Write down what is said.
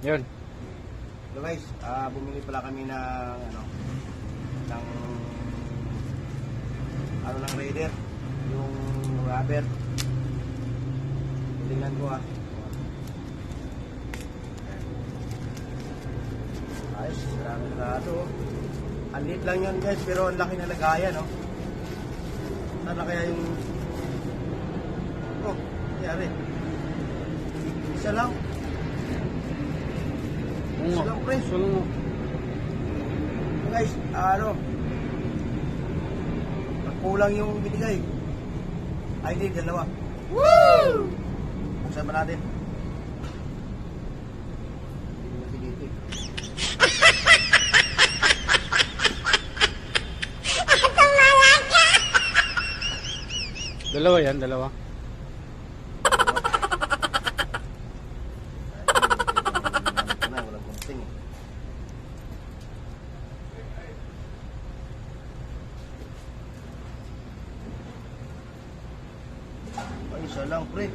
Yun. So guys, bumili pala kami ng ng Raider, yung rubber. Tingnan ko ayos, marami na ito. Ang liit lang yun guys, pero ang laki na lagayan, no? Sana kaya yung nangyari. Isa lang. Isa lang, pre. Guys, kulang yung binigay. Ay, hindi, dalawa. Woo! Buksan ba natin? Dalawa yan, dalawa. Walang kunsing. Ay, isa lang, pre.